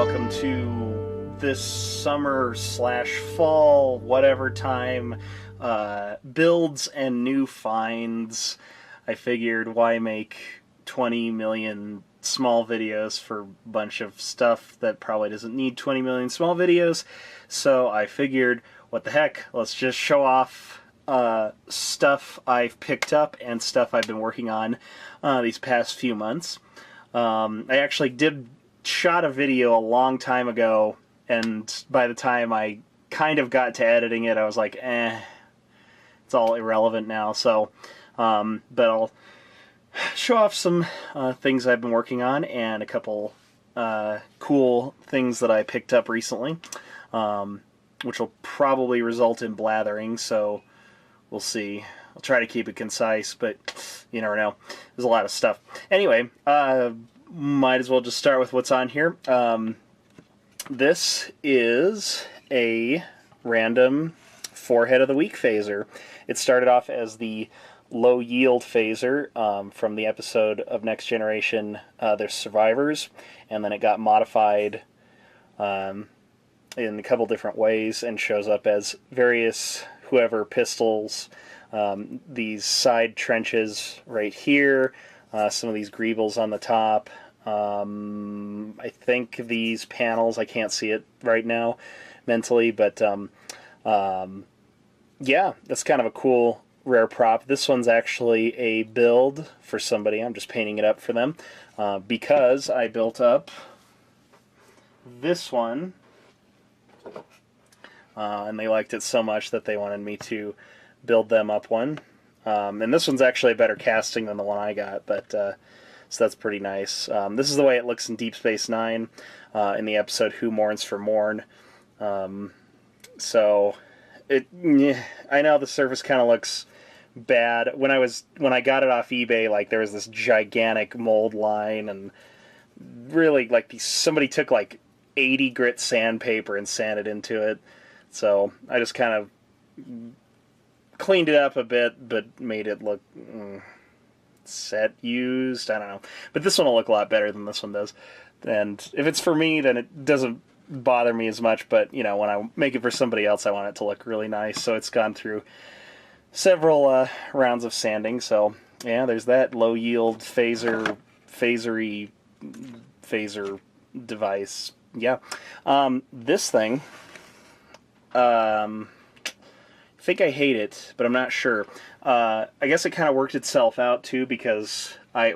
welcome to this summer slash fall, whatever time, builds and new finds. I figured why make 20 million small videos for a bunch of stuff that probably doesn't need 20 million small videos, so I figured, what the heck, let's just show off stuff I've picked up and stuff I've been working on these past few months. I actually shot a video a long time ago, and by the time I kind of got to editing it, I was like, it's all irrelevant now. So, but I'll show off some things I've been working on and a couple cool things that I picked up recently, which will probably result in blathering, so we'll see. I'll try to keep it concise, but you never know. There's a lot of stuff. Anyway, might as well just start with what's on here. This is a random Forehead of the Week phaser. It started off as the low yield phaser from the episode of Next Generation, There's Survivors, and then it got modified in a couple different ways and shows up as various whoever pistols, these side trenches right here, some of these greebles on the top. I think these panels, I can't see it right now mentally, but yeah, that's kind of a cool rare prop. This one's actually a build for somebody. I'm just painting it up for them because I built up this one and they liked it so much that they wanted me to build them up one. And this one's actually a better casting than the one I got, but so that's pretty nice. This is the way it looks in Deep Space Nine in the episode Who Mourns for Morn. So I know the surface kind of looks bad. When I got it off eBay, like there was this gigantic mold line, and really like somebody took like 80 grit sandpaper and sanded into it. So I just kind of cleaned it up a bit, but made it look set used. I don't know, but this one will look a lot better than this one does. And if it's for me, then it doesn't bother me as much. But you know, when I make it for somebody else, I want it to look really nice. So it's gone through several rounds of sanding. So yeah, there's that low yield phaser device. Yeah, this thing. I think I hate it, but I'm not sure. I guess it kind of worked itself out too, because I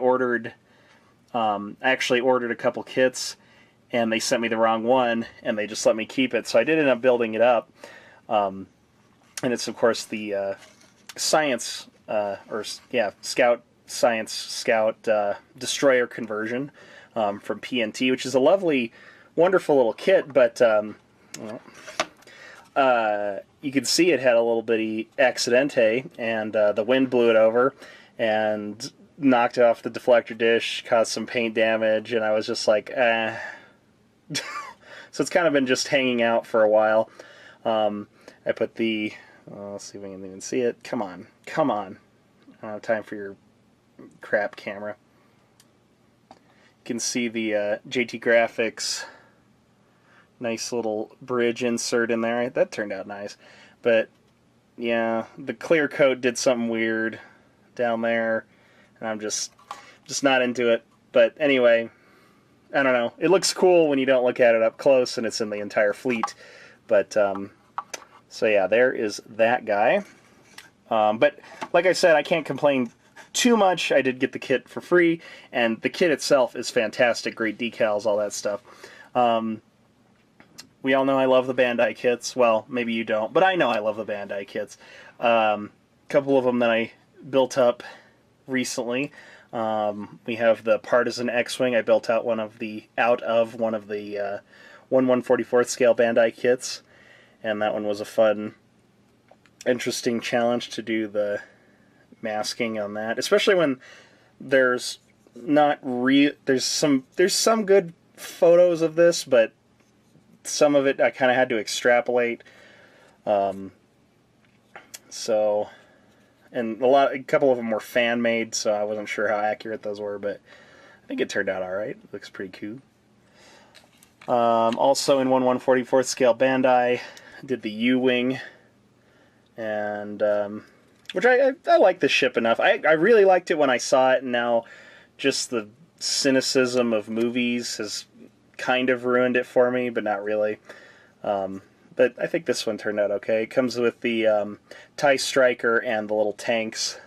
actually ordered a couple kits, and they sent me the wrong one, and they just let me keep it. So I did end up building it up, and it's of course the Science Scout Destroyer conversion from PNT, which is a lovely, wonderful little kit, but you could see it had a little bitty accidente, and the wind blew it over and knocked it off the deflector dish, caused some paint damage, and I was just like, So it's kind of been just hanging out for a while. I put the, let's see if we can even see it. Come on. I don't have time for your crap camera. You can see the JT Graphics nice little bridge insert in there. That turned out nice. But yeah, the clear coat did something weird down there, and I'm just not into it. But anyway, I don't know. It looks cool when you don't look at it up close, and it's in the entire fleet. But so yeah, there is that guy. But like I said, I can't complain too much. I did get the kit for free, and the kit itself is fantastic. Great decals, all that stuff. We all know I love the Bandai kits. Well, maybe you don't, but I know I love the Bandai kits. A couple of them that I built up recently. We have the Partisan X-Wing. I built out one of the 1/144th scale Bandai kits, and that one was a fun, interesting challenge to do the masking on that, especially when there's some good photos of this, but some of it I kind of had to extrapolate. So, and a couple of them were fan made, so I wasn't sure how accurate those were, but I think it turned out all right. It looks pretty cool. Also in 1/144th scale Bandai, did the U-Wing, and which I like the ship enough. I really liked it when I saw it, and now just the cynicism of movies has kind of ruined it for me, but not really. But I think this one turned out okay. It comes with the TIE Striker and the little tanks.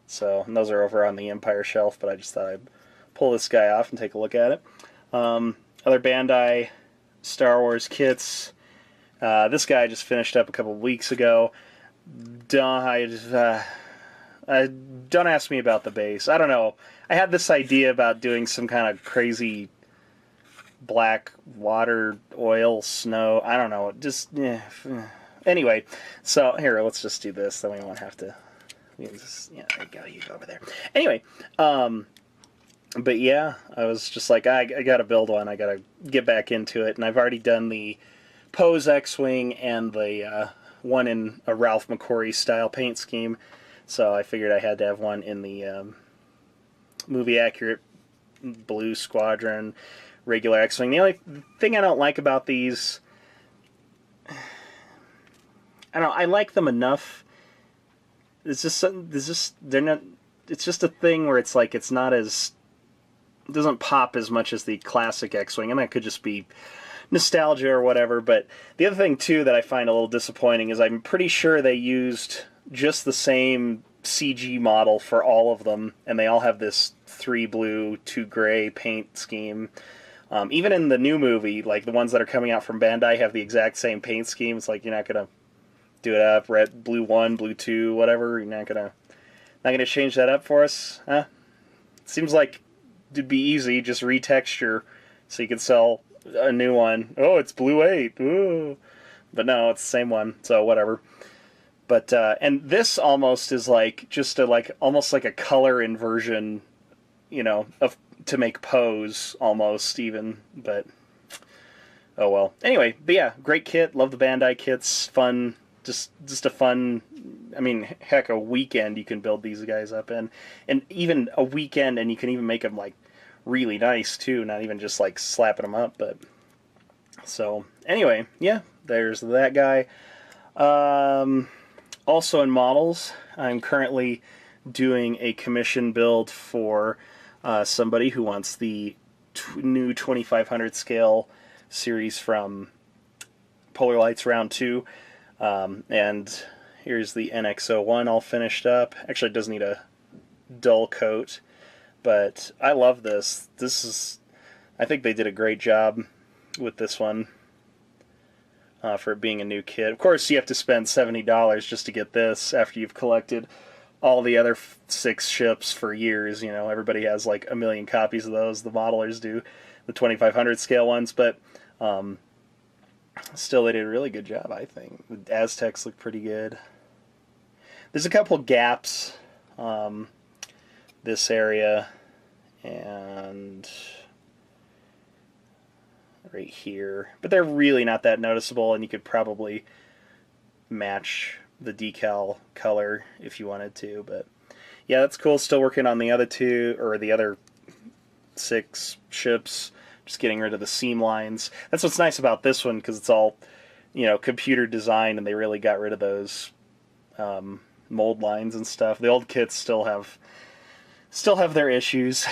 So, and those are over on the Empire shelf, but I just thought I'd pull this guy off and take a look at it. Other Bandai Star Wars kits. This guy I just finished up a couple weeks ago. Don't ask me about the base. I don't know. I had this idea about doing some kind of crazy black water, oil, snow. I don't know. Just, yeah. Anyway, so here, let's just do this. Then we won't have to. We can just, yeah, there you go. You go over there. Anyway, but yeah, I was just like, I got to build one. I got to get back into it. And I've already done the Pose X-Wing and the one in a Ralph McQuarrie style paint scheme. So I figured I had to have one in the movie accurate blue Squadron regular X-Wing. The only thing I don't like about these, I don't know, I like them enough. It's just they're not. It's just a thing where it's like it's not as, it doesn't pop as much as the classic X-Wing, and that could just be nostalgia or whatever. But the other thing too that I find a little disappointing is I'm pretty sure they used just the same CG model for all of them, and they all have this 3 blue, 2 gray paint scheme. Even in the new movie, like the ones that are coming out from Bandai have the exact same paint scheme. It's like you're not gonna do it up red, blue 1, blue 2, whatever. You're not gonna change that up for us, huh? Seems like it'd be easy, just retexture so you could sell a new one. Oh, it's blue 8. Ooh. But no, it's the same one, so whatever. But and this almost is like just almost like a color inversion, you know, of to make Pose almost even, but oh well. Anyway, but yeah, great kit. Love the Bandai kits. Fun, just a fun. I mean, heck, a weekend you can build these guys up in, and even a weekend, and you can even make them like really nice too. Not even just like slapping them up, but so anyway, yeah, there's that guy. Also in models, I'm currently doing a commission build for somebody who wants the new 2500 scale series from Polar Lights Round 2. And here's the NX-01 all finished up. Actually, it does need a dull coat, but I love this. I think they did a great job with this one. For it being a new kit. Of course, you have to spend $70 just to get this after you've collected all the other 6 ships for years. You know, everybody has like 1 million copies of those. The modelers do, the 2500 scale ones, but still, they did a really good job, I think. The Aztecs look pretty good. There's a couple gaps, this area, and right here, but they're really not that noticeable, and you could probably match the decal color if you wanted to. But yeah, that's cool. Still working on the other 2 or the other 6 ships, just getting rid of the seam lines. That's what's nice about this one, because it's all, you know, computer design, and they really got rid of those mold lines and stuff. The old kits still have their issues.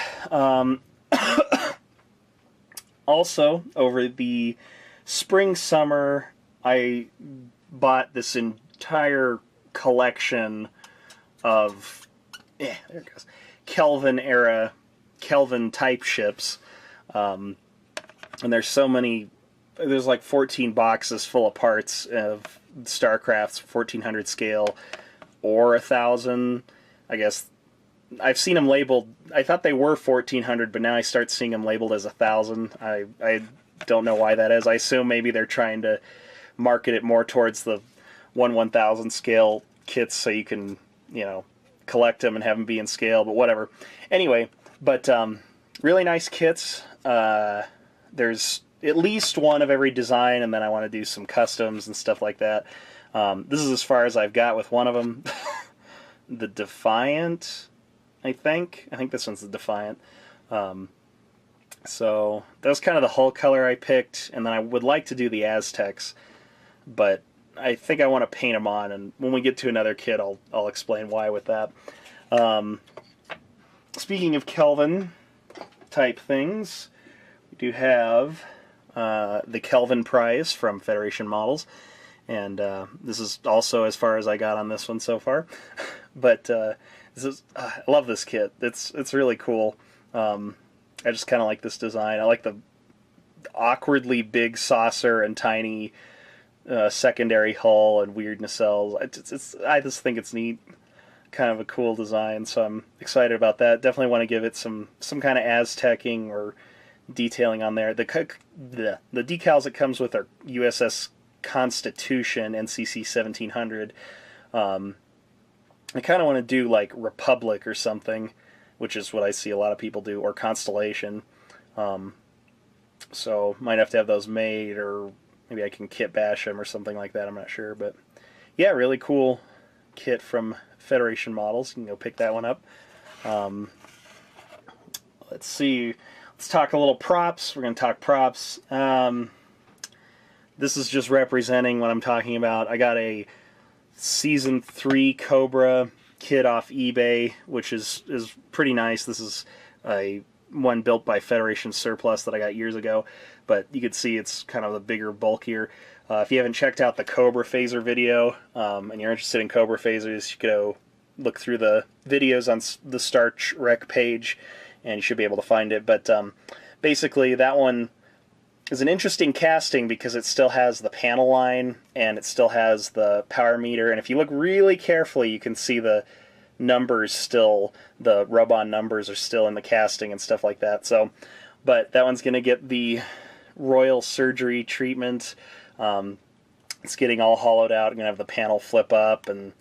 Also, over the spring-summer, I bought this entire collection of there it goes, Kelvin type ships. And there's so many, there's like 14 boxes full of parts of StarCraft's 1400 scale or 1000. I guess I've seen them labeled, I thought they were 1400, but now I start seeing them labeled as 1000. I don't know why that is. I assume maybe they're trying to market it more towards the 1000 scale kits so you can, you know, collect them and have them be in scale, but whatever. Anyway, but really nice kits. There's at least one of every design, and then I want to do some customs and stuff like that. This is as far as I've got with one of them. The Defiant, I think this one's the Defiant. So that was kind of the hull color I picked, and then I would like to do the Aztecs, but I think I want to paint them on, and when we get to another kit, I'll explain why with that. Speaking of Kelvin type things, we do have the Kelvin prize from Federation Models, and this is also as far as I got on this one so far. But this is I love this kit. It's really cool. I just kind of like this design. I like the awkwardly big saucer and tiny secondary hull and weird nacelles. I just think it's neat. Kind of a cool design, so I'm excited about that. Definitely want to give it some kind of Aztecing or detailing on there. The decals it comes with are USS Constitution NCC 1700. I kind of want to do like Republic or something, which is what I see a lot of people do, or Constellation. So might have to have those made, or maybe I can kit bash them or something like that. I'm not sure, but yeah, really cool kit from Federation Models. You can go pick that one up. Let's see. Let's talk a little props. We're going to talk props. This is just representing what I'm talking about. I got a Season 3 Cobra kit off eBay, which is pretty nice. This is a one built by Federation Surplus that I got years ago, but you can see it's kind of the bigger, bulkier. If you haven't checked out the Cobra phaser video, and you're interested in Cobra phasers, you can go look through the videos on the Starchwreck page, and you should be able to find it. But basically, that one is an interesting casting because it still has the panel line, and it still has the power meter, and if you look really carefully, you can see the numbers still, the rub-on numbers are still in the casting and stuff like that. So, but that one's going to get the royal surgery treatment. It's getting all hollowed out. I'm going to have the panel flip up and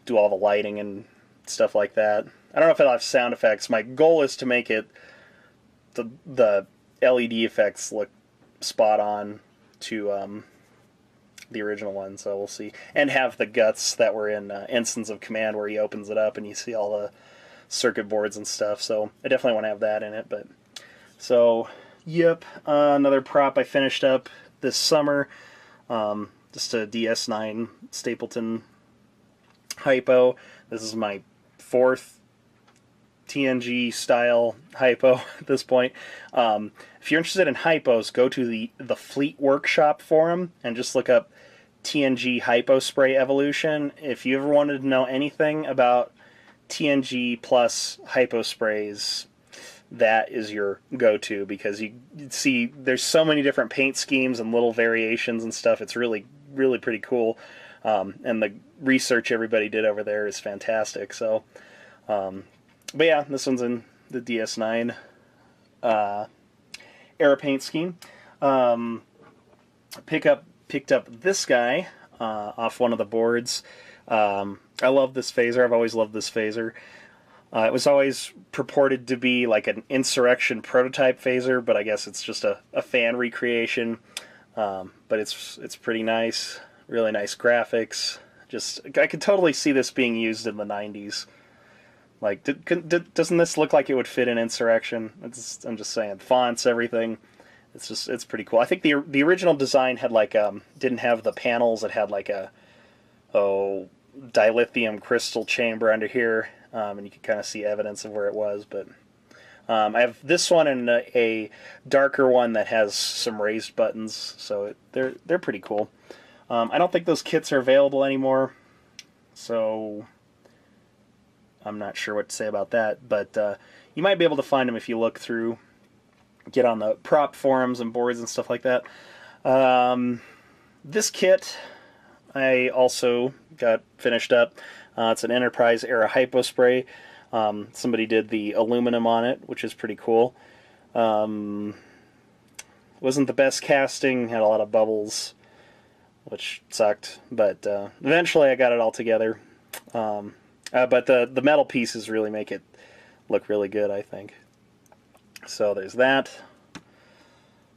do all the lighting and stuff like that. I don't know if it'll have sound effects. My goal is to make it, the LED effects look spot on to the original one, so we'll see. And have the guts that were in Ensigns of Command, where he opens it up and you see all the circuit boards and stuff. So I definitely want to have that in it. But so, yep, another prop I finished up this summer. Just a DS9 Stapleton hypo. This is my 4th TNG style hypo at this point. If you're interested in hypos, go to the Fleet Workshop forum and just look up TNG hypo spray evolution. If you ever wanted to know anything about TNG plus hypo sprays, that is your go-to, because you see there's so many different paint schemes and little variations and stuff. It's really pretty cool, and the research everybody did over there is fantastic. So but yeah, this one's in the DS9 Era Paint Scheme. Picked up this guy off one of the boards. I love this phaser. I've always loved this phaser. It was always purported to be like an Insurrection prototype phaser, but I guess it's just a fan recreation. But it's pretty nice. Really nice graphics. I could totally see this being used in the 90s. Like, doesn't this look like it would fit in Insurrection? I'm just saying, fonts, everything. It's pretty cool. I think the original design had like didn't have the panels. It had like a dilithium crystal chamber under here, and you can kind of see evidence of where it was. But I have this one and a darker one that has some raised buttons, so they're pretty cool. I don't think those kits are available anymore, so I'm not sure what to say about that, but you might be able to find them if you look through, get on the prop forums and boards and stuff like that. This kit I also got finished up. It's an Enterprise era hypo spray. Somebody did the aluminum on it, which is pretty cool. Wasn't the best casting, had a lot of bubbles, which sucked, but eventually I got it all together. But the metal pieces really make it look really good, I think. So there's that.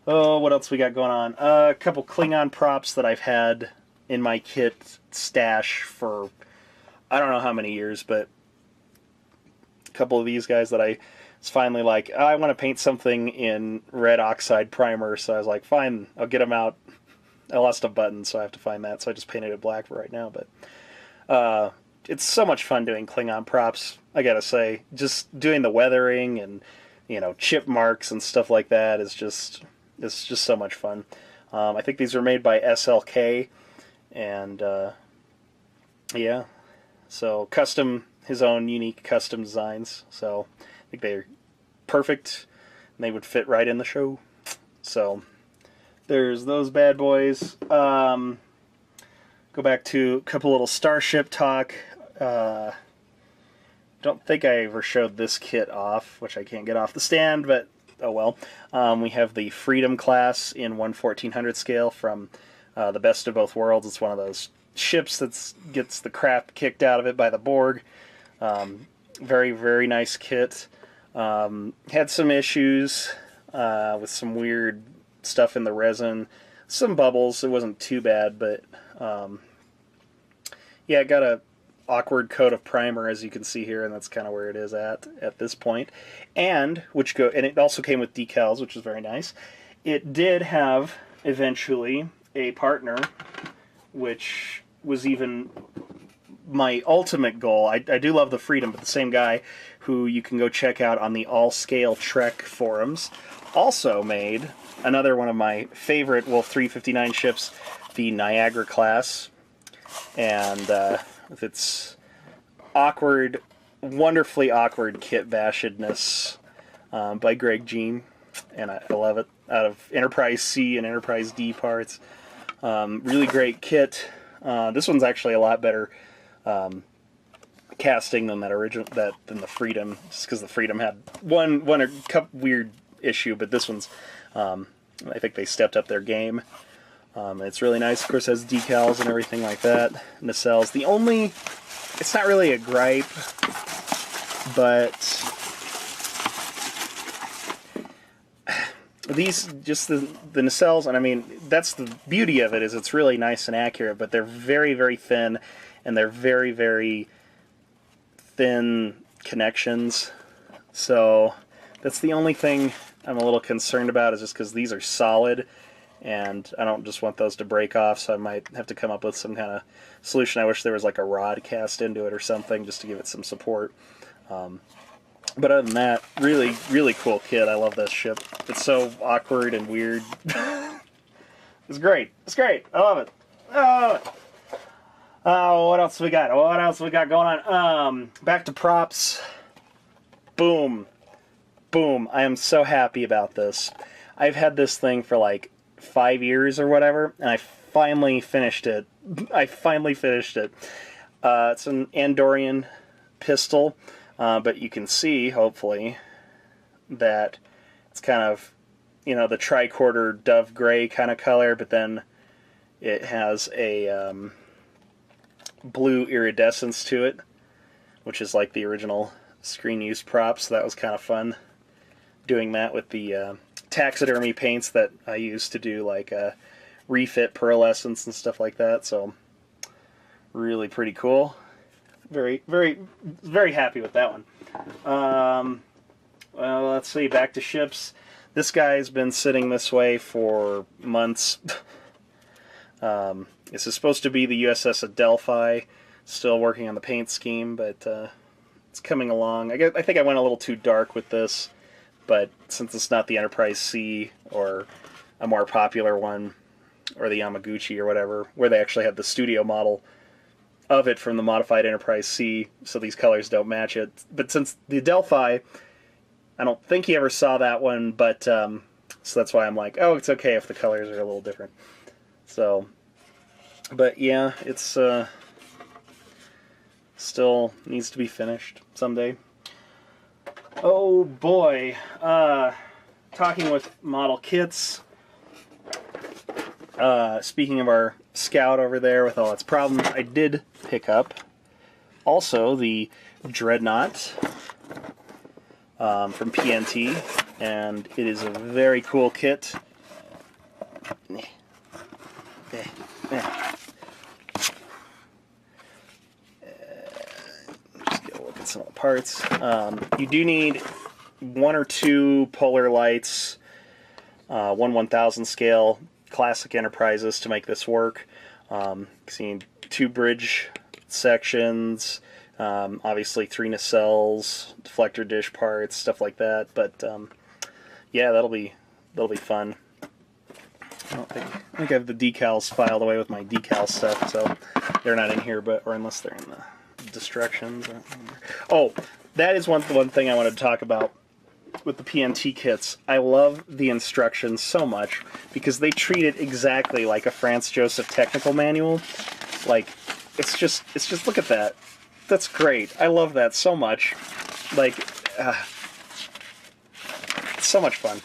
Oh, what else we got going on? A couple Klingon props that I've had in my kit stash for I don't know how many years, but a couple of these guys that I it's finally like, oh, I want to paint something in red oxide primer, so I was like, fine, I'll get them out. I lost a button, so I have to find that, so I just painted it black for right now, but it's so much fun doing Klingon props, I gotta say. Just doing the weathering and, you know, chip marks and stuff like that is just, it's just so much fun. I think these were made by SLK, and yeah, so his own unique custom designs, so I think they're perfect, and they would fit right in the show. So there's those bad boys. Go back to a couple little Starship talk. Don't think I ever showed this kit off, which I can't get off the stand, but oh well. We have the Freedom class in 1/1400 scale from the Best of Both Worlds. It's one of those ships that gets the crap kicked out of it by the Borg. Very, very nice kit. Had some issues with some weird stuff in the resin. Some bubbles. It wasn't too bad, but yeah, it got a awkward coat of primer, as you can see here, and that's kind of where it is at this point. And it also came with decals, which is very nice. It did have eventually a partner, which was even my ultimate goal. I do love the Freedom, but the same guy who you can go check out on the All Scale Trek forums also made another one of my favorite Wolf 359 ships, the Niagara class, and with its awkward, wonderfully awkward kit bashedness by Greg Jean, and I love it, out of Enterprise C and Enterprise D parts. Really great kit. This one's actually a lot better casting than than the Freedom, just because the Freedom had one or couple weird issue, but this one's I think they stepped up their game. It's really nice. Of course, it has decals and everything like that. Nacelles. It's not really a gripe, but these, just the nacelles, and I mean, that's the beauty of it, is it's really nice and accurate, but they're very, very thin, and they're very, very thin connections. So that's the only thing I'm a little concerned about, is just because these are solid, and I don't just want those to break off, so I might have to come up with some kind of solution. I wish there was like a rod cast into it or something just to give it some support. But other than that, really, really cool kit. I love this ship. It's so awkward and weird. It's great. It's great. I love it. Oh, what else we got? What else we got going on? Back to props. Boom. Boom. I am so happy about this. I've had this thing for like 5 years or whatever, and I finally finished it. It's an Andorian pistol, but you can see, hopefully, that it's kind of, you know, the tricorder dove gray kind of color, but then it has a blue iridescence to it, which is like the original screen use props. So that was kind of fun doing that with the taxidermy paints that I used to do like refit pearlescence and stuff like that. So really pretty cool. Very, very, very happy with that one. Well, let's see, back to ships. This guy's been sitting this way for months. This is supposed to be the USS Adelphi. Still working on the paint scheme, but it's coming along. I think I went a little too dark with this, but since it's not the Enterprise C or a more popular one, or the Yamaguchi or whatever, where they actually had the studio model of it from the modified Enterprise C, so these colors don't match it. But since the Adelphi, I don't think he ever saw that one, but so that's why I'm like, oh, it's okay if the colors are a little different. So, but yeah, it's still needs to be finished someday. Oh boy, talking with model kits. Speaking of our Scout over there with all its problems, I did pick up also the Dreadnought from PNT, and it is a very cool kit. Just get a look at some of the parts. You do need 1 or 2 polar lights, 1/1000 scale, classic Enterprises to make this work. Seeing 2 bridge sections, obviously 3 nacelles, deflector dish parts, stuff like that. But yeah, that'll be fun. I think I have the decals filed away with my decal stuff, so they're not in here, or unless they're in the destructions. Oh, that is one thing I wanted to talk about with the PNT kits. I love the instructions so much because they treat it exactly like a Franz Joseph technical manual. Like, it's just look at that. That's great. I love that so much. Like, it's so much fun.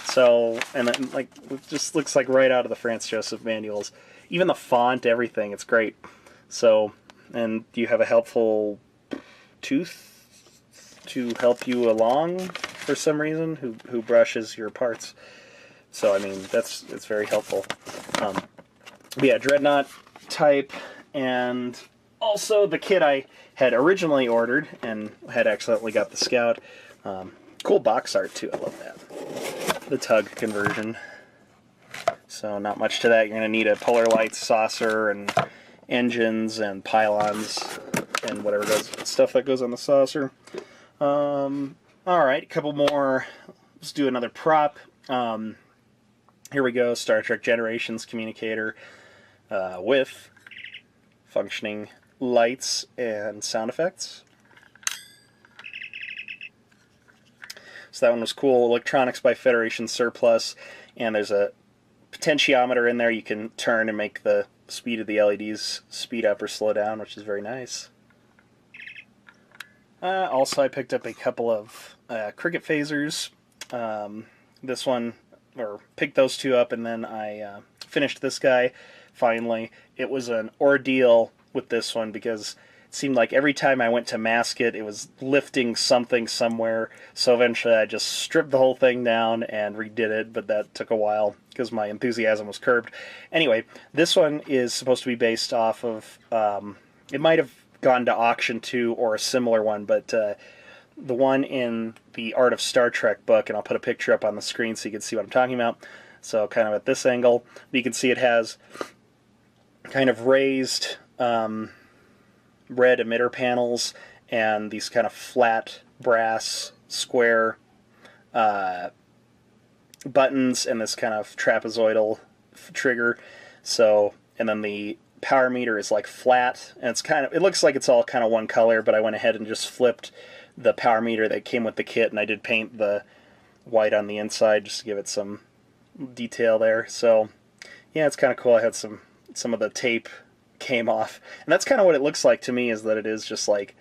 So, and then, like, it just looks like right out of the Franz Joseph manuals. Even the font, everything, it's great. So, and you have a helpful tooth to help you along for some reason, who brushes your parts. So, I mean, it's very helpful. But yeah, Dreadnought type, and also the kit I had originally ordered and had accidentally got the Scout. Cool box art, too. I love that. The tug conversion. So not much to that. You're going to need a polar light saucer and engines and pylons and whatever stuff that goes on the saucer. Alright, a couple more. Let's do another prop. Here we go. Star Trek Generations Communicator with functioning lights and sound effects. So that one was cool. Electronics by Federation Surplus, and there's a potentiometer in there you can turn and make the speed of the LEDs speed up or slow down, which is very nice. Also, I picked up a couple of cricket phasers. This one, or picked those 2 up, and then I finished this guy finally. It was an ordeal with this one because seemed like every time I went to mask it, it was lifting something somewhere. So eventually I just stripped the whole thing down and redid it, but that took a while because my enthusiasm was curbed. Anyway, this one is supposed to be based off of, it might have gone to auction too, or a similar one, but the one in the Art of Star Trek book, and I'll put a picture up on the screen so you can see what I'm talking about. So kind of at this angle, you can see it has kind of raised red emitter panels and these kind of flat brass square buttons and this kind of trapezoidal trigger. So, and then the power meter is like flat, and it looks like it's all kind of one color, but I went ahead and just flipped the power meter that came with the kit, and I did paint the white on the inside just to give it some detail there. So yeah, it's kind of cool. I had some of the tape came off, and that's kind of what it looks like to me, is that it is just like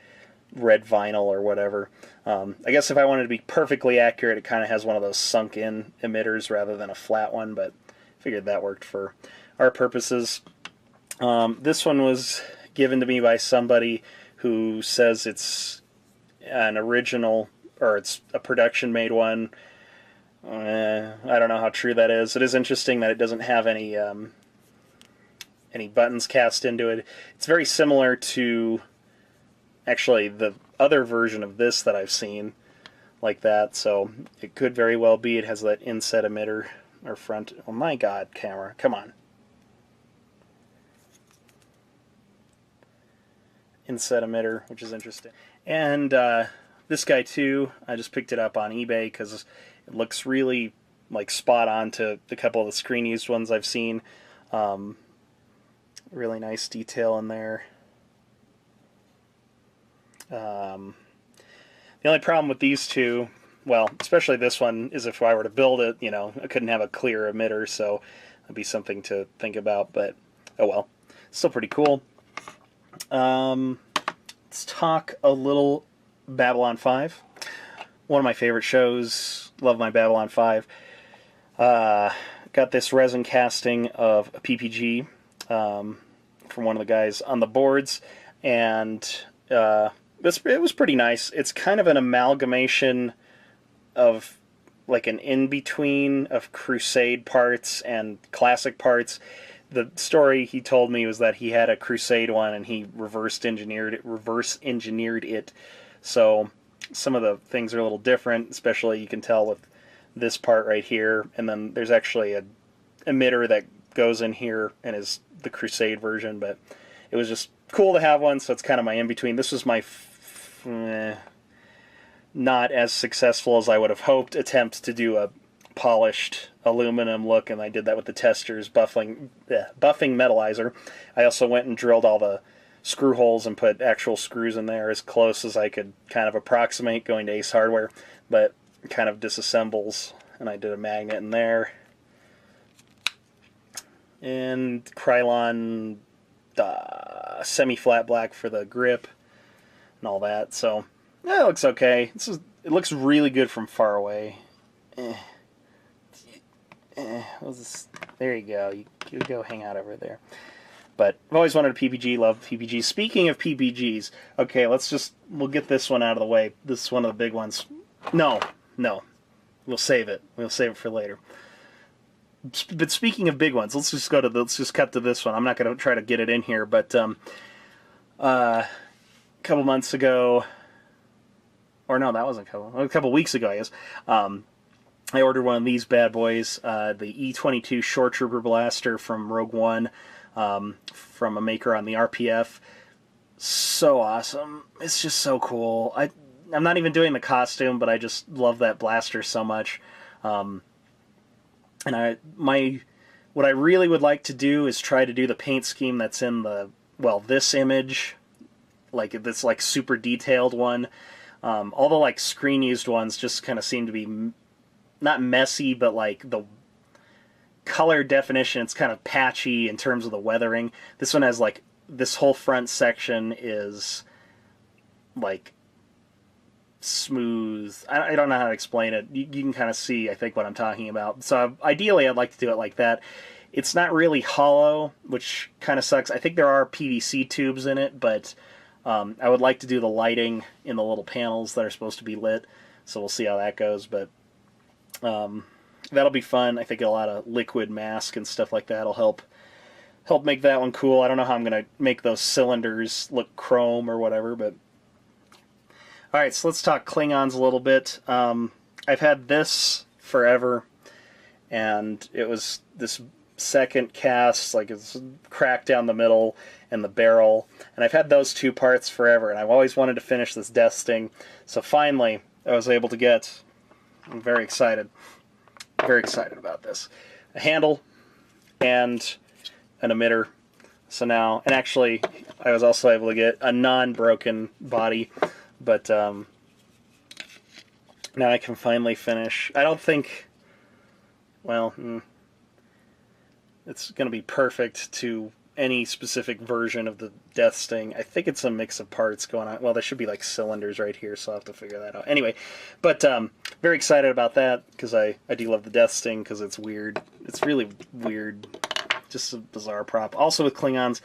red vinyl or whatever. I guess if I wanted to be perfectly accurate, it kind of has one of those sunk in emitters rather than a flat one, but I figured that worked for our purposes. This one was given to me by somebody who says it's an original, or it's a production made one. I don't know how true that is. It is interesting that it doesn't have any buttons cast into it. It's very similar to actually the other version of this that I've seen like that, so it could very well be it has that inset emitter or front. Oh my god, camera, come on. Inset emitter, which is interesting. And this guy too, I just picked it up on eBay because it looks really like spot on to the couple of the screen used ones I've seen. Really nice detail in there. The only problem with these two, well, especially this one, is if I were to build it, you know, I couldn't have a clear emitter, so that'd be something to think about, but oh well. Still pretty cool. Let's talk a little Babylon 5. One of my favorite shows. Love my Babylon 5. Got this resin casting of a PPG from one of the guys on the boards, and it was pretty nice. It's kind of an amalgamation of like an in-between of Crusade parts and classic parts. The story he told me was that he had a Crusade one and he reverse engineered it. So some of the things are a little different, especially you can tell with this part right here, and then there's actually a emitter that goes in here and is the Crusade version, but it was just cool to have one, so it's kind of my in-between. This was my not as successful as I would have hoped attempt to do a polished aluminum look, and I did that with the testers buffing metallizer. I also went and drilled all the screw holes and put actual screws in there as close as I could kind of approximate going to Ace Hardware, but it kind of disassembles, and I did a magnet in there. And Krylon semi-flat black for the grip and all that, so yeah, it looks okay. It looks really good from far away. There you go. You go hang out over there. But I've always wanted a PPG, love PPGs. Speaking of PPGs, okay, we'll get this one out of the way. This is one of the big ones. No. We'll save it. We'll save it for later. But speaking of big ones, let's just cut to this one. I'm not going to try to get it in here, but a couple months ago, or no, that wasn't a couple weeks ago, I guess, I ordered one of these bad boys, the E22 Shore Trooper Blaster from Rogue One, from a maker on the RPF. So awesome. It's just so cool. I'm not even doing the costume, but I just love that blaster so much. And what I really would like to do is try to do the paint scheme that's in this image, like this like super detailed one. All the like screen used ones just kind of seem to be not messy, but like the color definition, it's kind of patchy in terms of the weathering. This one has like, this whole front section is like smooth. I don't know how to explain it. You can kind of see, I think, what I'm talking about. So ideally I'd like to do it like that. It's not really hollow, which kind of sucks. I think there are PVC tubes in it, but I would like to do the lighting in the little panels that are supposed to be lit, so we'll see how that goes. But that'll be fun. I think a lot of liquid mask and stuff like that will help make that one cool. I don't know how I'm going to make those cylinders look chrome or whatever, but alright, so let's talk Klingons a little bit. I've had this forever, and it was this second cast, like it's cracked down the middle and the barrel, and I've had those two parts forever, and I've always wanted to finish this Death Sting, so finally I was able to get, I'm very excited about this, a handle and an emitter. So now, and actually I was also able to get a non-broken body, but now I can finally finish. I don't think, well, it's going to be perfect to any specific version of the Death Sting. I think it's a mix of parts going on. Well, there should be like cylinders right here, so I'll have to figure that out. Anyway, but very excited about that, because I do love the Death Sting, because it's weird. It's really weird. Just a bizarre prop. Also with Klingons,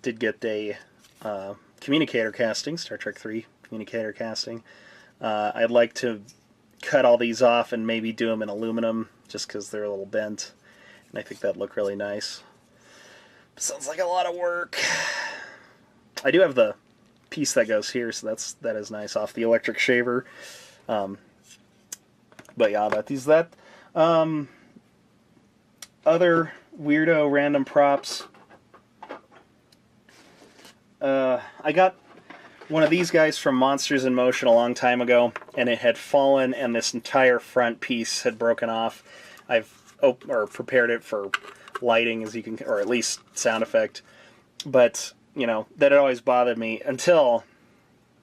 did get a Communicator casting, Star Trek 3 Communicator casting. I'd like to cut all these off and maybe do them in aluminum, just because they're a little bent, and I think that'd look really nice. Sounds like a lot of work. I do have the piece that goes here, so that is nice, off the electric shaver. But yeah, other weirdo random props. I got one of these guys from Monsters in Motion a long time ago, and it had fallen, and this entire front piece had broken off. I've prepared it for lighting, as you can, or at least sound effect. But you know, that had always bothered me until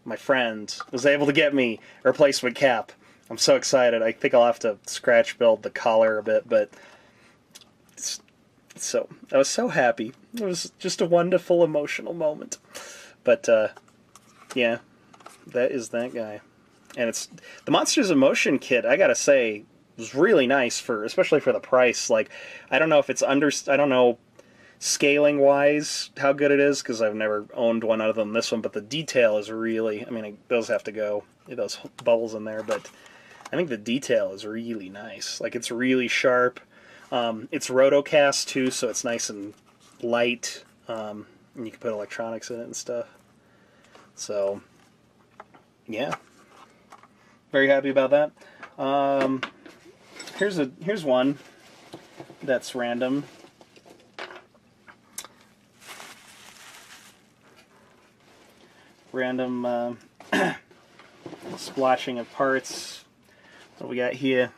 my friend was able to get me a replacement cap. I'm so excited. I think I'll have to scratch build the collar a bit, but so I was so happy. It was just a wonderful emotional moment. But yeah, that is that guy. And it's the Monsters in Motion kit, I gotta say, was really nice, especially for the price. Like, I don't know if it's I don't know scaling wise how good it is, because I've never owned one other than this one, but the detail is really, I mean, those have to go, those bubbles in there, but I think the detail is really nice. Like, it's really sharp. It's rotocast too, so it's nice and light, and you can put electronics in it and stuff. So yeah, very happy about that. Here's one that's random. Random splotching of parts. What we got here?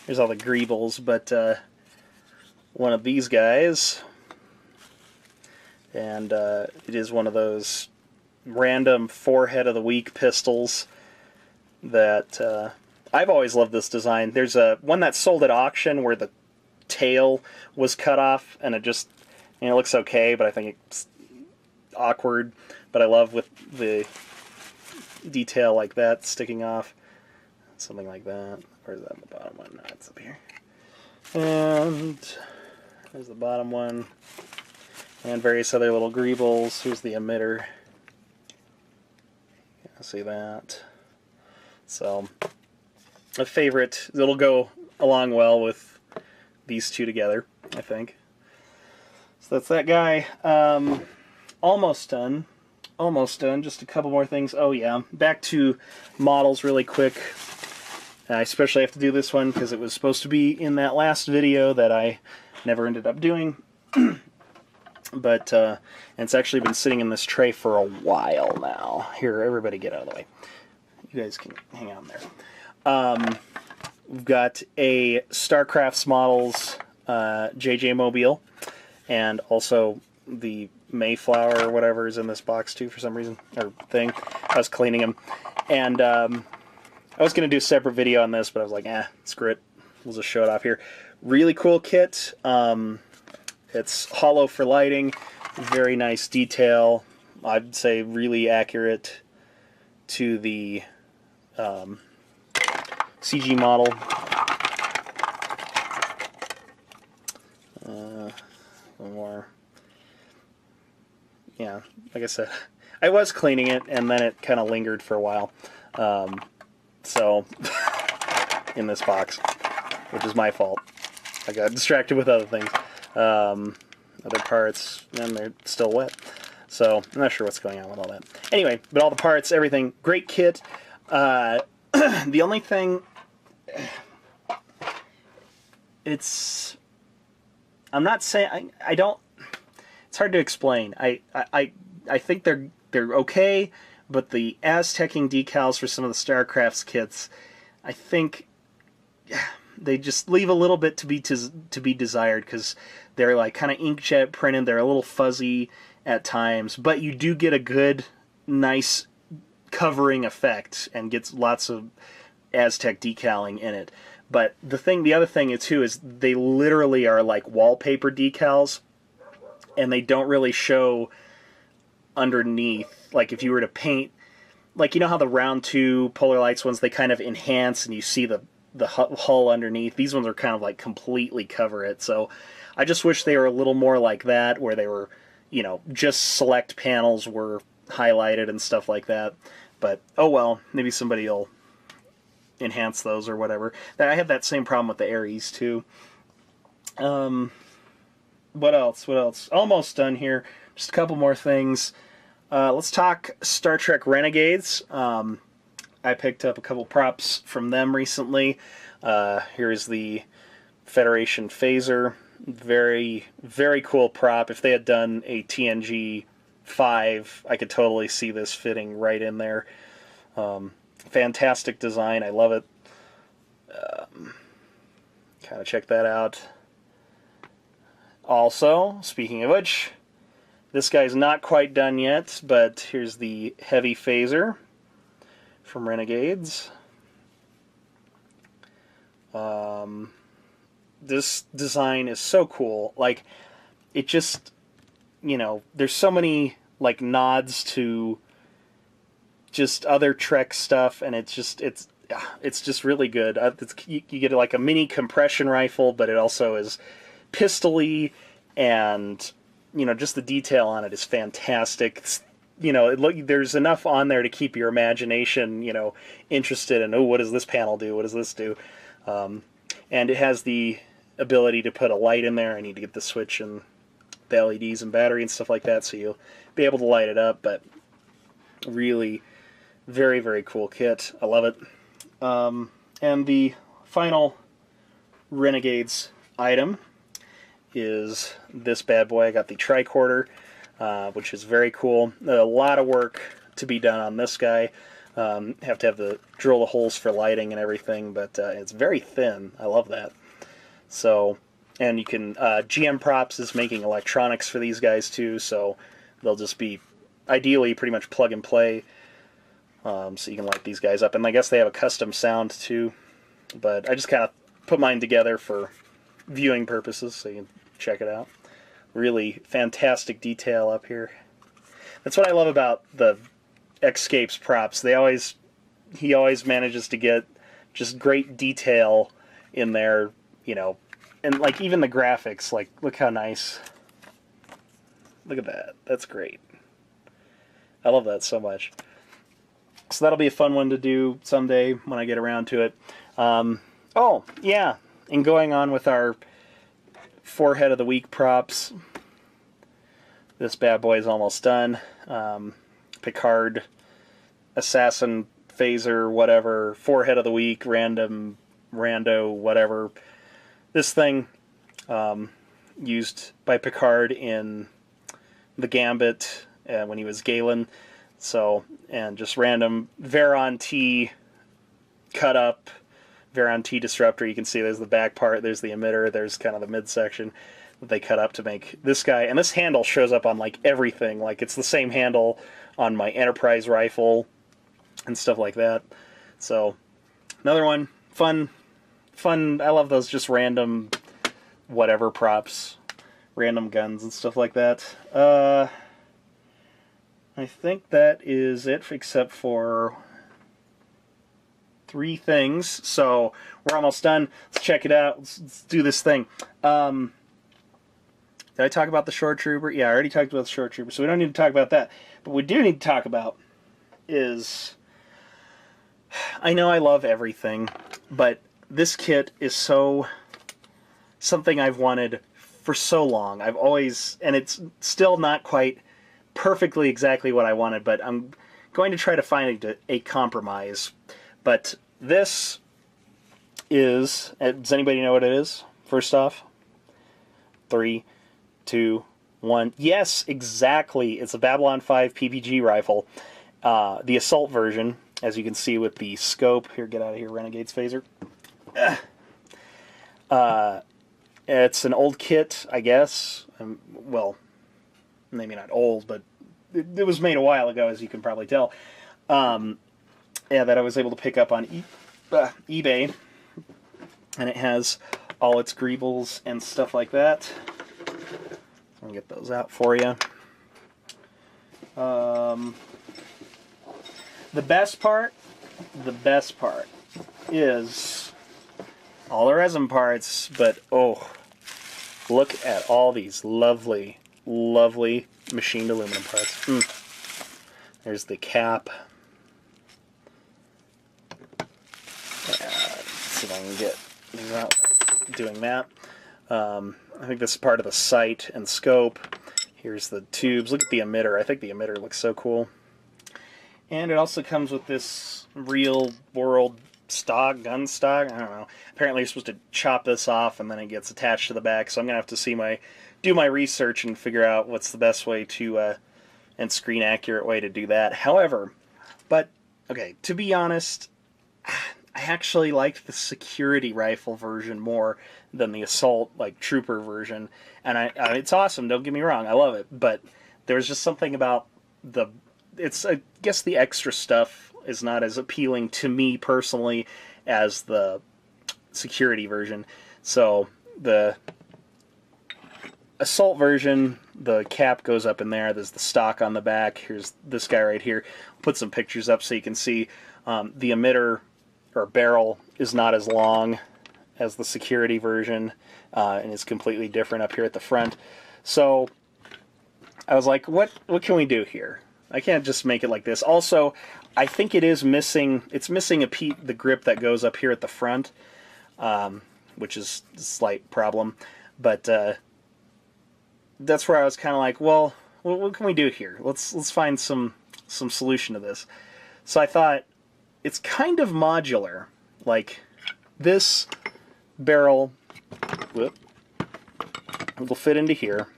Here's all the greebles, but one of these guys, and it is one of those random forehead of the week pistols that I've always loved this design. There's one that's sold at auction where the tail was cut off, and it just, it looks okay, but I think it's awkward. But I love with the detail like that sticking off, something like that. Where's that on the bottom one? No, it's up here. And there's the bottom one, and various other little greebles. Here's the emitter. See that? So, a favorite. It'll go along well with these two together, I think. So that's that guy. Almost done. Almost done. Just a couple more things. Oh yeah, back to models really quick. I especially have to do this one because it was supposed to be in that last video that I never ended up doing. But and it's actually been sitting in this tray for a while now. Here, everybody get out of the way. You guys can hang on there. We've got a Starcraft's Models JJ Mobile, and also the Mayflower or whatever is in this box too for some reason, or thing. I was cleaning them, and I was going to do a separate video on this, but I was like, screw it. We'll just show it off here. Really cool kit. It's hollow for lighting. Very nice detail. I'd say really accurate to the CG model. One more. Yeah, like I said, I was cleaning it, and then it kind of lingered for a while. So, in this box, which is my fault. I got distracted with other things. Other parts, and they're still wet. So, I'm not sure what's going on with all that. Anyway, but all the parts, everything, great kit. The only thing, it's, I'm not saying, I don't, it's hard to explain. I think they're okay, but the Aztecing decals for some of the Starcraft's kits, I think they just leave a little bit to be desired, because they're like kind of inkjet printed. They're a little fuzzy at times, but you do get a good, nice covering effect and gets lots of Aztec decaling in it. But the other thing too is they literally are like wallpaper decals, and they don't really show underneath. Like if you were to paint, like you know how the round 2 Polar Lights ones, they kind of enhance and you see the hull underneath. These ones are kind of like completely cover it. So I just wish they were a little more like that, where they were, you know, just select panels were highlighted and stuff like that. But oh well, maybe somebody will enhance those or whatever. I had that same problem with the Ares too. What else? What else? Almost done here. Just a couple more things. Let's talk Star Trek Renegades. I picked up a couple props from them recently. Here's the Federation phaser. Very, very cool prop. If they had done a TNG 5, I could totally see this fitting right in there. Fantastic design. I love it. Kind of check that out. Also, speaking of which, this guy's not quite done yet, but here's the heavy phaser from Renegades. This design is so cool. Like, it just, you know, there's so many like nods to just other Trek stuff, and it's just really good. You get like a mini compression rifle, but it also is pistol-y, and you know, just the detail on it is fantastic. You know, there's enough on there to keep your imagination, you know, interested in, oh, what does this panel do? What does this do? And it has the ability to put a light in there. I need to get the switch and the LEDs and battery and stuff like that, so you'll be able to light it up. But really, Very, very cool kit. I love it. And the final Renegades item is this bad boy. I got the Tricorder, which is very cool. A lot of work to be done on this guy. Have to drill the holes for lighting and everything, but it's very thin. I love that. So, and you can, GM Props is making electronics for these guys too, so they'll just be ideally pretty much plug and play. So you can light these guys up, and I guess they have a custom sound too, but I just kind of put mine together for viewing purposes, so you can check it out. Really fantastic detail up here. That's what I love about the Escapes props. He always manages to get just great detail in there, you know, and like even the graphics, like look how nice. Look at that. That's great. I love that so much. So that'll be a fun one to do someday when I get around to it. Oh, yeah, and going on with our Forehead of the Week props, this bad boy is almost done. Picard, Assassin, Phaser, whatever, Forehead of the Week, rando, whatever. This thing, used by Picard in the Gambit when he was Galen. So, and just random Veron T cut up, Veron T disruptor. You can see there's the back part, there's the emitter, there's kind of the midsection that they cut up to make this guy. And this handle shows up on like everything. Like it's the same handle on my Enterprise rifle and stuff like that. So, another one, fun. I love those just random whatever props, random guns and stuff like that. I think that is it, except for 3 things. So we're almost done. Let's check it out. Let's do this thing. Did I talk about the Shore Trooper? Yeah, I already talked about the Shore Trooper, so we don't need to talk about that. But what we do need to talk about is, I know I love everything, but this kit is something I've wanted for so long. I've always, and it's still not quite perfectly exactly what I wanted, but I'm going to try to find a compromise. But this is, does anybody know what it is? First off, 3, 2, 1. Yes, exactly. It's a Babylon 5 PPG rifle. The assault version, as you can see with the scope. Here, get out of here, Renegades phaser. It's an old kit, I guess. Well, maybe not old, but it was made a while ago, as you can probably tell. Yeah, that I was able to pick up on eBay. And it has all its greebles and stuff like that. I'll get those out for you. The best part is all the resin parts, but oh, look at all these lovely, lovely machined aluminum parts. There's the cap. Let's see if I can get these out without doing that. I think this is part of the sight and scope. Here's the tubes. Look at the emitter. I think the emitter looks so cool. And it also comes with this real world stock, gun stock. I don't know. Apparently you're supposed to chop this off and then it gets attached to the back. So I'm gonna have to do my research and figure out what's the best way to and screen accurate way to do that. However, okay, to be honest, I actually liked the security rifle version more than the assault trooper version, and it's awesome. Don't get me wrong, I love it. But there was just something about I guess the extra stuff is not as appealing to me personally as the security version. So the assault version, the cap goes up in there. There's the stock on the back. Here's this guy right here. I'll put some pictures up so you can see the emitter or barrel is not as long as the security version, and is completely different up here at the front. So I was like, what can we do here? I can't just make it like this. Also, I think it's missing the grip that goes up here at the front, which is a slight problem. But that's where I was kind of like, well, what can we do here? Let's find some solution to this. So I thought, it's kind of modular. Like, this barrel, whoop, will fit into here,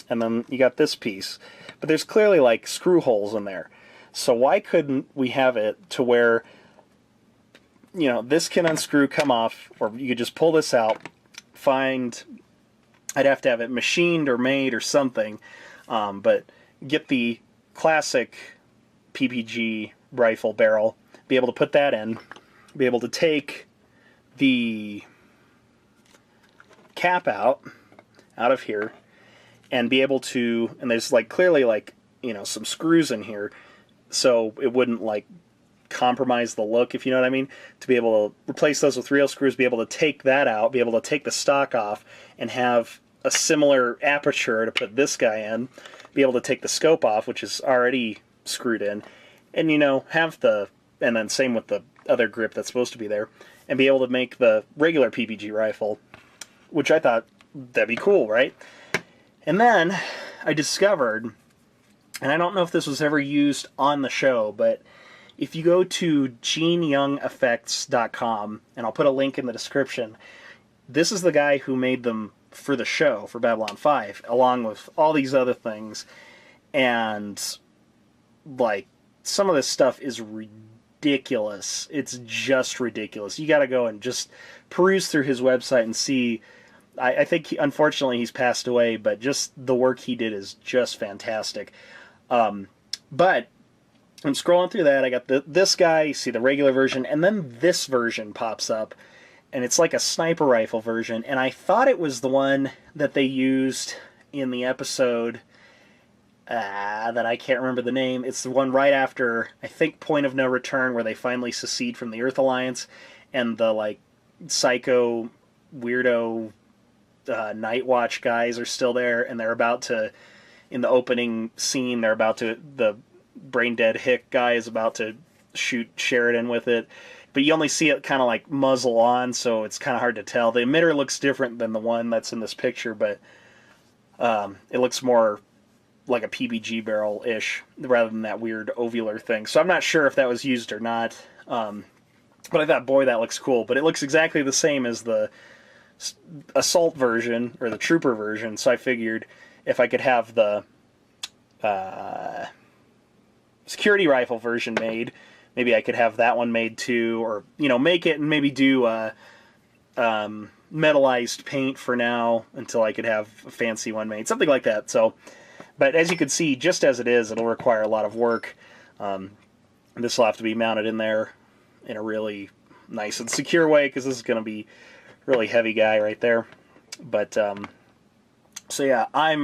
and then you got this piece. But there's clearly, like, screw holes in there. So why couldn't we have it to where, you know, this can unscrew, come off, or you could just pull this out, I'd have to have it machined or made or something, but get the classic PPG rifle barrel, be able to put that in, be able to take the cap out of here, and be able to, and there's like clearly like, you know, some screws in here, so it wouldn't like compromise the look, if you know what I mean, to be able to replace those with real screws, be able to take that out, be able to take the stock off, and have a similar aperture to put this guy in, be able to take the scope off, which is already screwed in, and, you know, have the, and then same with the other grip that's supposed to be there, and be able to make the regular PPG rifle, which I thought, that'd be cool, right? And then I discovered, and I don't know if this was ever used on the show, but if you go to geneyoungeffects.com, and I'll put a link in the description, this is the guy who made them for the show, for Babylon 5, along with all these other things, and, like, some of this stuff is ridiculous. It's just ridiculous. You gotta go and just peruse through his website and see. I think, unfortunately, he's passed away, but just the work he did is just fantastic. But I'm scrolling through that. I got this guy, you see the regular version, and then this version pops up, and it's like a sniper rifle version, and I thought it was the one that they used in the episode that I can't remember the name. It's the one right after, I think, Point of No Return, where they finally secede from the Earth Alliance, and the, like, psycho, weirdo Night Watch guys are still there, and they're about to, in the opening scene, they're about to, the brain dead Hick guy is about to shoot Sheridan with it, but you only see it kind of like muzzle on, so it's kind of hard to tell. The emitter looks different than the one that's in this picture, but it looks more like a PPG barrel-ish rather than that weird ovular thing. So I'm not sure if that was used or not, but I thought, boy, that looks cool. But it looks exactly the same as the assault version, or the trooper version, so I figured if I could have the security rifle version made, maybe I could have that one made too, or, you know, make it and maybe do metallized paint for now until I could have a fancy one made, something like that. So, but as you can see, just as it is, it'll require a lot of work. This will have to be mounted in there in a really nice and secure way, because this is going to be a really heavy guy right there. But so yeah, I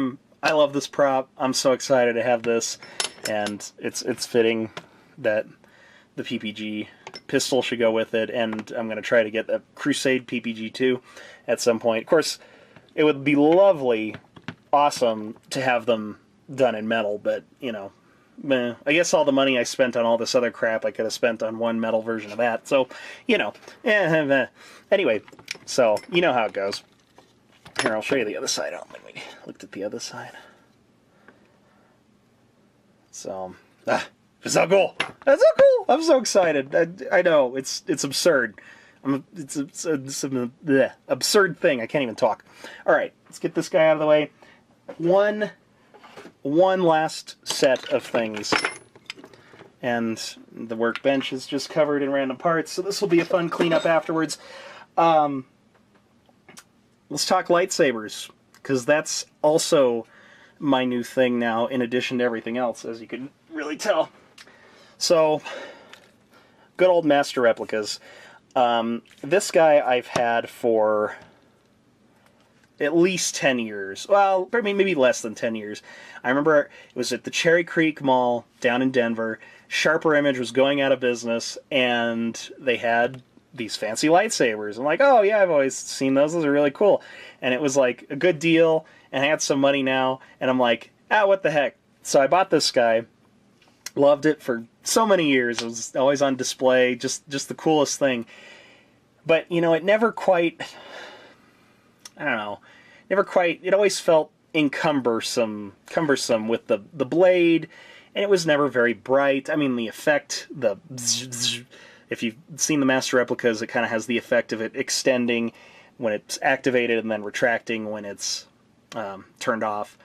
love this prop. I'm so excited to have this, and it's fitting that the PPG pistol should go with it, and I'm going to try to get a Crusade PPG too at some point. Of course, it would be lovely, awesome to have them done in metal, but, you know, I guess all the money I spent on all this other crap I could have spent on one metal version of that, so, you know, anyway, so, you know how it goes. Here, I'll show you the other side. I don't think we looked at the other side. So, it's so cool. That's so cool. I'm so excited. I know, it's absurd. It's an absurd thing. I can't even talk. All right, let's get this guy out of the way. One last set of things, and the workbench is just covered in random parts, so this will be a fun cleanup afterwards. Let's talk lightsabers, because that's also my new thing now, in addition to everything else, as you can really tell. So, good old master replicas. This guy I've had for at least 10 years. Well, maybe less than 10 years. I remember it was at the Cherry Creek Mall down in Denver. Sharper Image was going out of business, and they had these fancy lightsabers. I'm like, oh yeah, I've always seen those. Those are really cool. And it was like a good deal, and I had some money now, and I'm like, what the heck? So I bought this guy. Loved it for so many years. It was always on display, just the coolest thing. But, you know, it never quite, I don't know, it always felt cumbersome with the blade, and it was never very bright. I mean, the effect, if you've seen the Master Replicas, it kind of has the effect of it extending when it's activated and then retracting when it's turned off.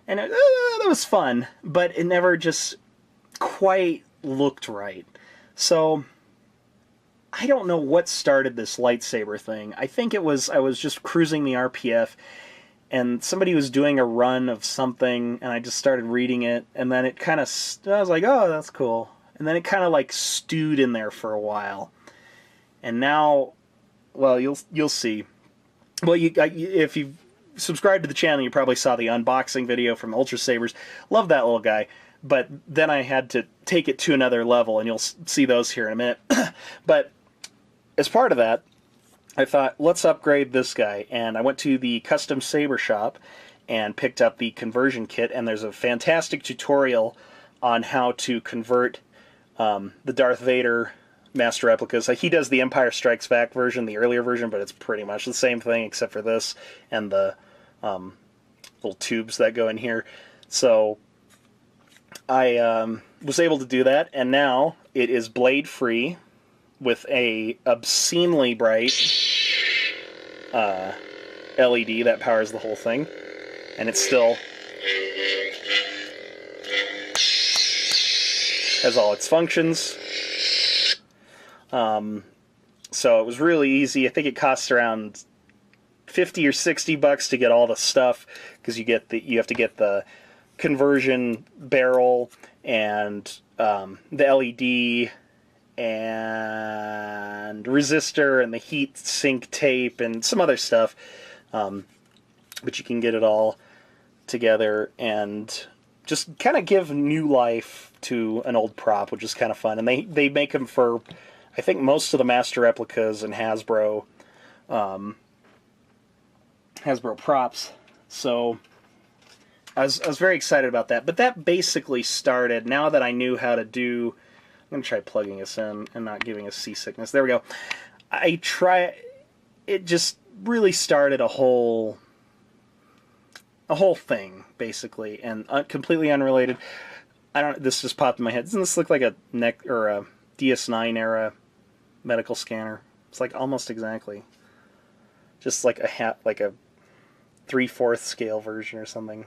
And that was fun, but it never just quite looked right. So I don't know what started this lightsaber thing. I think it was I was just cruising the RPF, and somebody was doing a run of something, and I just started reading it, and then it kind of, I was like, oh, that's cool. And then it kind of like stewed in there for a while. And now, well, you'll see. Well, if you subscribed to the channel, you probably saw the unboxing video from Ultra Sabers. Love that little guy. But then I had to take it to another level, and you'll see those here in a minute. But as part of that, I thought, let's upgrade this guy. And I went to the custom saber shop and picked up the conversion kit. And there's a fantastic tutorial on how to convert the Darth Vader Master Replicas. Like, he does the Empire Strikes Back version, the earlier version, but it's pretty much the same thing except for this and the little tubes that go in here. So I was able to do that, and now it is blade free with a obscenely bright LED that powers the whole thing, and it still has all its functions. So it was really easy. I think it costs around $50 or $60 to get all the stuff, because you have to get the conversion barrel and the LED and resistor and the heat sink tape and some other stuff, but you can get it all together and just kind of give new life to an old prop, which is kind of fun. And they make them for, I think, most of the Master Replicas and Hasbro props. So I was very excited about that. But that basically started, now that I knew how to do, I'm going to try plugging us in and not giving us seasickness. There we go. It just really started a whole thing, basically, and completely unrelated. This just popped in my head. Doesn't this look like a DS9 era medical scanner? It's like almost exactly. Just like a 3/4 scale version or something.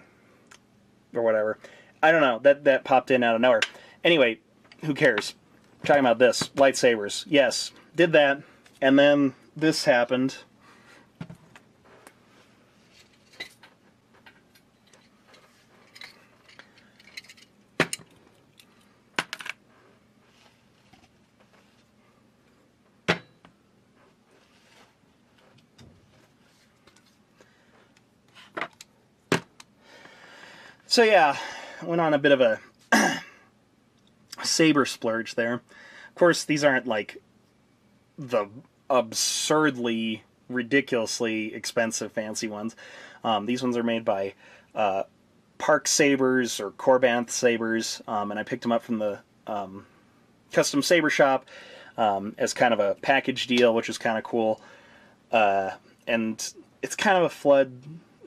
Or whatever. I don't know. That popped in out of nowhere. Anyway, who cares? I'm talking about this. Lightsabers. Yes. Did that. And then this happened. So yeah, I went on a bit of a saber splurge there. Of course, these aren't like the absurdly, ridiculously expensive fancy ones. These ones are made by Park Sabers or Corbanth Sabers, and I picked them up from the custom saber shop as kind of a package deal, which is kind of cool. And it's kind of a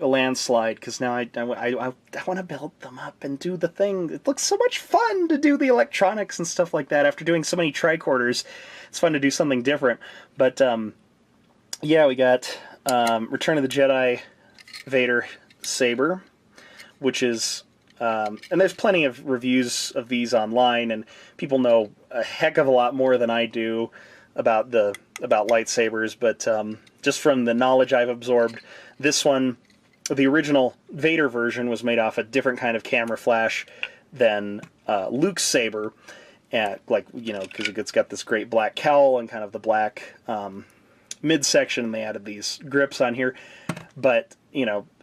landslide, because now I want to build them up and do the thing. It looks so much fun to do the electronics and stuff like that. After doing so many tricorders, it's fun to do something different. But yeah, we got Return of the Jedi Vader Saber, which is and there's plenty of reviews of these online, and people know a heck of a lot more than I do about lightsabers. But just from the knowledge I've absorbed, this one, the original Vader version, was made off a different kind of camera flash than Luke's saber, because it's got this great black cowl and kind of the black midsection, and they added these grips on here. But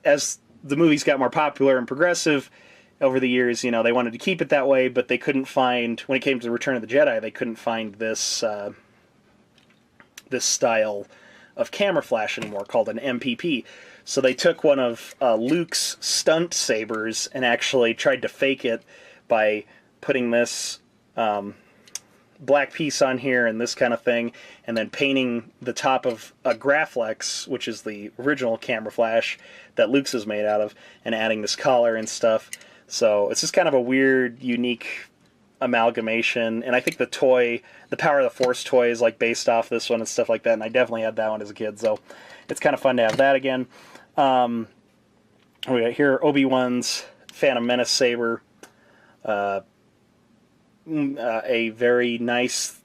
as the movies got more popular and progressive over the years, they wanted to keep it that way, but they couldn't find, when it came to Return of the Jedi, they couldn't find this this style of camera flash anymore, called an MPP. So they took one of Luke's stunt sabers and actually tried to fake it by putting this black piece on here and this kind of thing, and then painting the top of a Graflex, which is the original camera flash that Luke's is made out of, and adding this collar and stuff. So it's just kind of a weird, unique amalgamation. And I think the Power of the Force toy is like based off this one and stuff like that. And I definitely had that one as a kid, so it's kind of fun to have that again. We got here Obi-Wan's Phantom Menace saber. A very nice,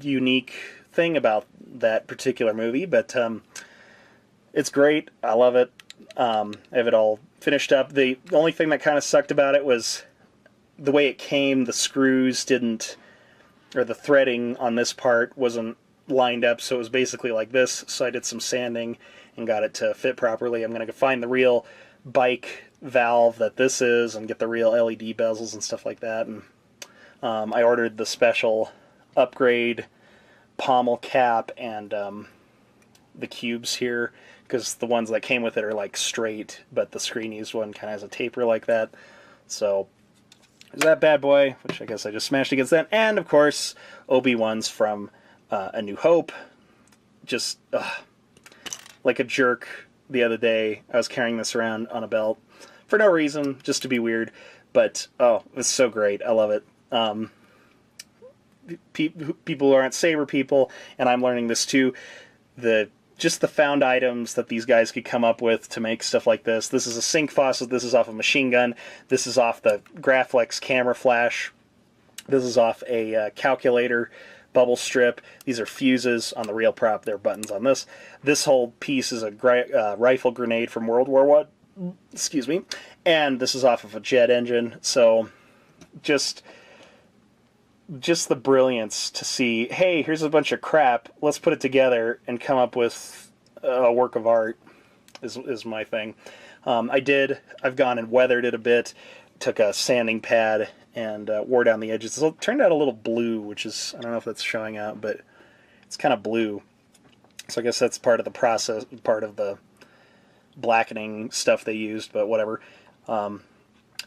unique thing about that particular movie, but it's great. I love it. I have it all finished up. The only thing that kind of sucked about it was the way it came. The screws didn't, or the threading on this part wasn't lined up, so it was basically like this. So I did some sanding and got it to fit properly. I'm going to find the real bike valve that this is and get the real LED bezels and stuff like that. And I ordered the special upgrade pommel cap and the cubes here, because the ones that came with it are like straight, but the screen used one kind of has a taper like that. So there's that bad boy, which I guess I just smashed against that. And of course Obi-Wan's from A New Hope. Just like a jerk the other day, I was carrying this around on a belt for no reason, just to be weird, but oh, it was so great. I love it. People who aren't saber people, and I'm learning this too, just the found items that these guys could come up with to make stuff like this. This is a sync faucet. This is off a machine gun. This is off the Graflex camera flash. This is off a calculator bubble strip. These are fuses on the real prop. They're buttons on this. This whole piece is a rifle grenade from World War I. Excuse me. And this is off of a jet engine. So just the brilliance to see, hey, here's a bunch of crap, let's put it together and come up with a work of art is my thing. I've gone and weathered it a bit, took a sanding pad and wore down the edges. So it turned out a little blue, which is, I don't know if that's showing out, but it's kind of blue. So I guess that's part of the process, part of the blackening stuff they used, but whatever.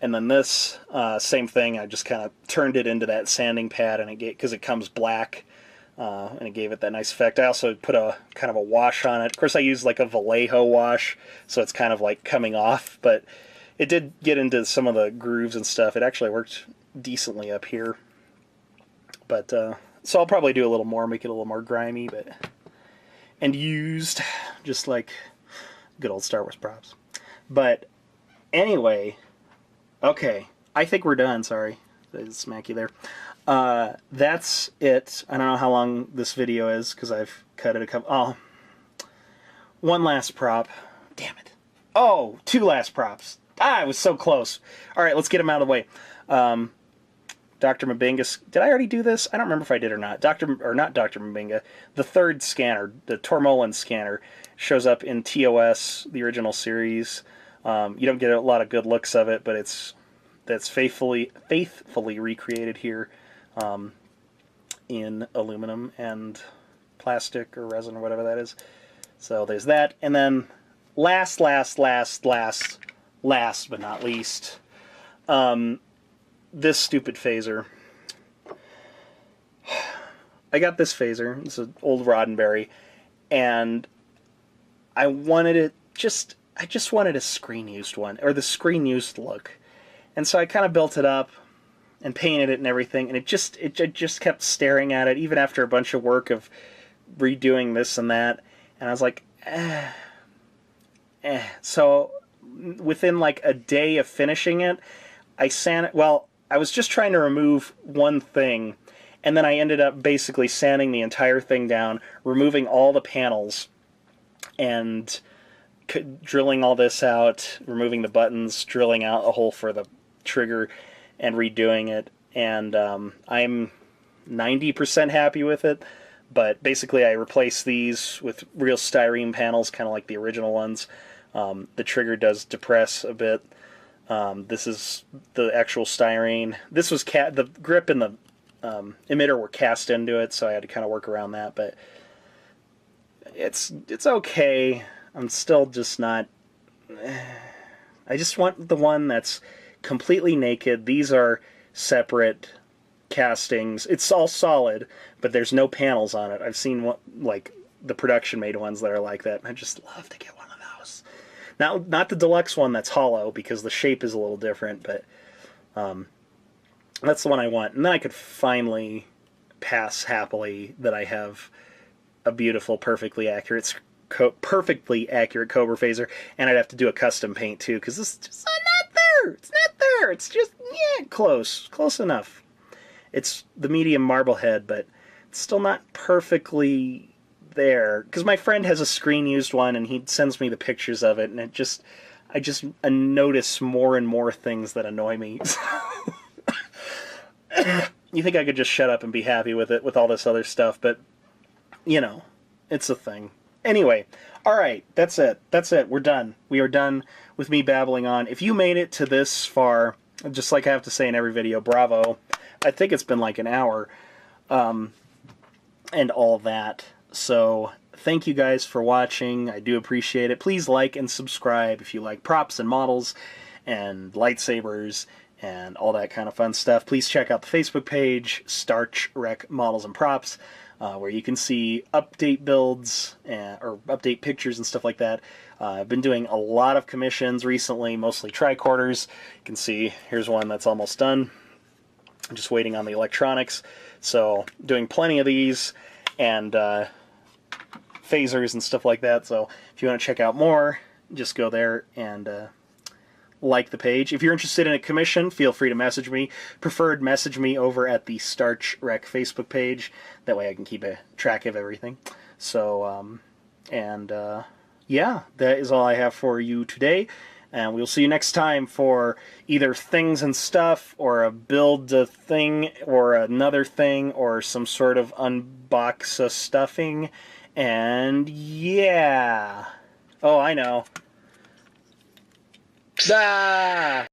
And then this, same thing, I just kind of turned it into that sanding pad, and because it comes black, and it gave it that nice effect. I also put a kind of a wash on it. Of course, I used like a Vallejo wash, so it's kind of like coming off, but it did get into some of the grooves and stuff. It actually worked decently up here. But, so I'll probably do a little more, make it a little more grimy, and used, just like good old Star Wars props. But anyway, okay, I think we're done. Sorry, I smack you there. That's it. I don't know how long this video is because I've cut it a couple. Oh, one last prop. Damn it. Oh, two last props. I was so close. All right, let's get them out of the way. Dr. Mbinga. Did I already do this? I don't remember if I did or not. Not Dr. Mbinga. The third scanner, the Tormolan scanner, shows up in TOS, the original series. You don't get a lot of good looks of it, but that's faithfully recreated here in aluminum and plastic or resin or whatever that is. So there's that, and then last but not least, this stupid phaser. I got this phaser. It's an old Roddenberry, and I just wanted a screen-used one, or the screen-used look. And so I kind of built it up and painted it and everything, and it just kept staring at it, even after a bunch of work of redoing this and that. And I was like, So within like a day of finishing it, I sanded, well, I was just trying to remove one thing, and then I ended up basically sanding the entire thing down, removing all the panels, and drilling all this out, removing the buttons, drilling out a hole for the trigger, and redoing it. And I'm 90% happy with it, but basically I replaced these with real styrene panels, kind of like the original ones. The trigger does depress a bit. This is the actual styrene. This was the grip and the emitter were cast into it, so I had to kind of work around that, but it's okay. I'm still just not... I just want the one that's completely naked. These are separate castings. It's all solid, but there's no panels on it. I've seen like the production-made ones that are like that, and I just love to get one of those. Not the deluxe one that's hollow, because the shape is a little different, but That's the one I want. And then I could finally pass happily that I have a beautiful, perfectly accurate Cobra phaser, and I'd have to do a custom paint too, because this is just not there. It's not there. It's just, yeah, close enough. It's the medium Marblehead, but it's still not perfectly there. Because my friend has a screen-used one, and he sends me the pictures of it, and I just notice more and more things that annoy me. You think I could just shut up and be happy with it, with all this other stuff, but, you know, it's a thing. Anyway, alright, that's it. That's it. We're done. We are done with me babbling on. If you made it to this far, just like I have to say in every video, bravo. I think it's been like an hour, and all that. So, thank you guys for watching. I do appreciate it. Please like and subscribe if you like props and models and lightsabers and all that kind of fun stuff. Please check out the Facebook page, Starchwreck Models and Props, where you can see update builds or update pictures and stuff like that. I've been doing a lot of commissions recently, mostly tricorders. You can see here's one that's almost done. I'm just waiting on the electronics. So doing plenty of these and phasers and stuff like that. So if you want to check out more, just go there and like the page. If you're interested in a commission, feel free to message me. Preferred message me over at the Starchwreck Facebook page. That way I can keep a track of everything. So, yeah, that is all I have for you today. And we'll see you next time for either things and stuff, or a build a thing, or another thing, or some sort of unbox stuffing. And yeah. Oh, I know. Ah!